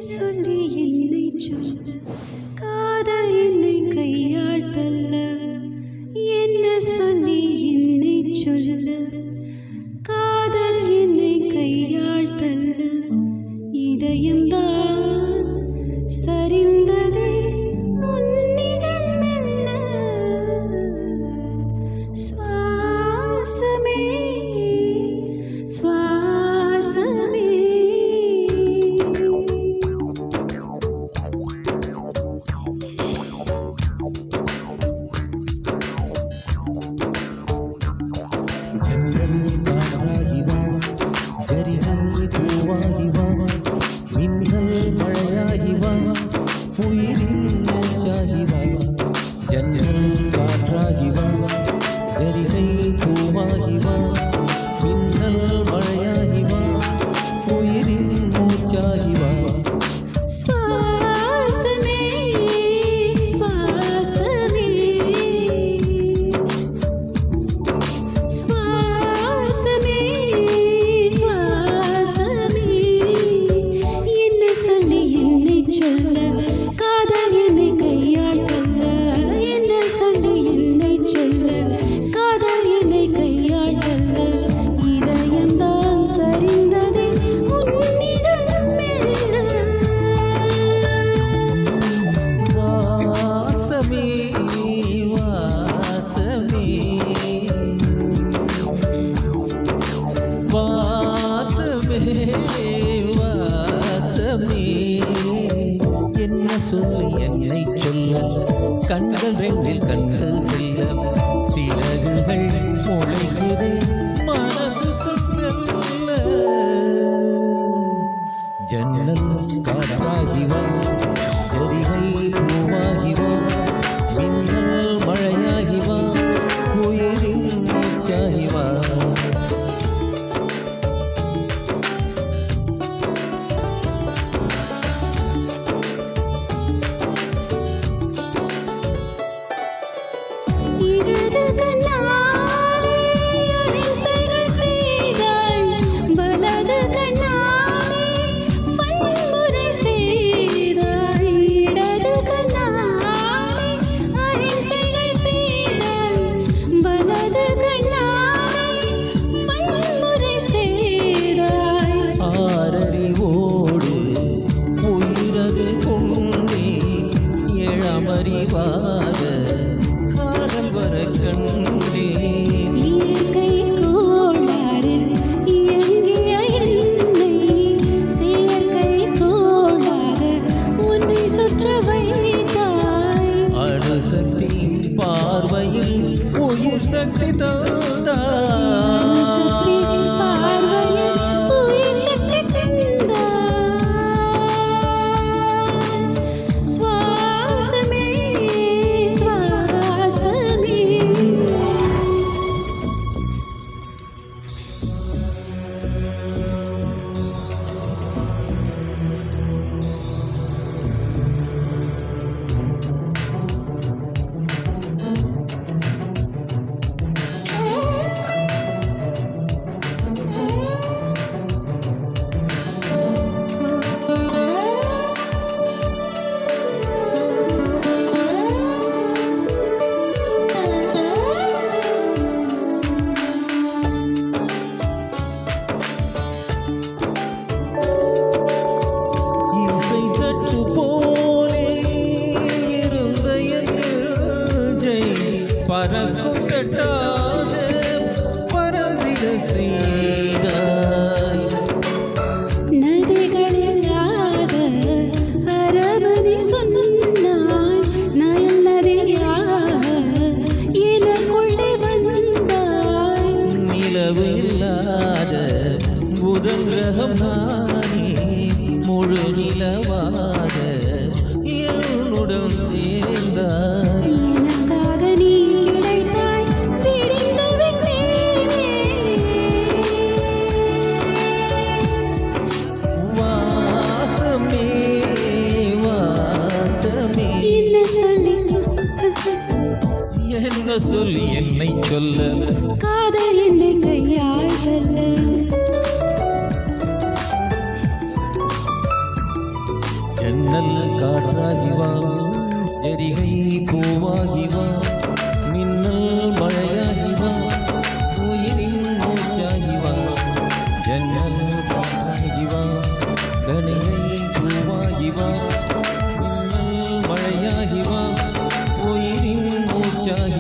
சொல்லி என்னை சொல்ல காதல் என்னை கையாள் தள்ள என்ன சொல்லி என்னை சொல்ல காதல் என்னை கையாள் தள்ள இதயம்தான் சரிந்ததே உன்னிடம் என்ன சுவாசமே சுவாசமே என்ன சொல்லி என்னை சொல்ல கண்கள் ரெண்டில் கண்கள் செல்ல சிறகுகள் முளைக்குதே மனசுக்குள்ள ஜன்னல் காற்றாகிவா சரிகை பூவாகிவா மின்னல் மழையாகிவா உயிரின் மூச்சாகிவா காதல் வர கண்டே இயற்கை கோளாறு இயங்கிய என்னை செயற்கை கோளாக உன்னை சுற்ற வைத்தாய் அணுசக்தி பார்வையில் உயிர் சக்தி தந்தாய் பறக்கும் கட்டாத பறந்திட செய்தாய் நதிகளில்லாத அரபதி சொன்னாய் நல்லறியாக எனக்குள்ளே வந்தாய் நிலவு இல்லாத புதன் கிரகம் நானே முழு நிலவாக என்னுடன் சேர்ந்தாய் என்ன சொல்லி என்னை சொல்ல காதல் என்னை கையாள் தள்ள ஜன்னல் காற்றாகி வா ஜரிகை பூவாகி வா மின்னல் மழையாகி வா உயிரின் மூச்சாகி வா ஜன்னல் காற்றாகி வா கணிகை பூவாகி வா மின்னல் மழையாகி வா உயிரின் மூச்சாகி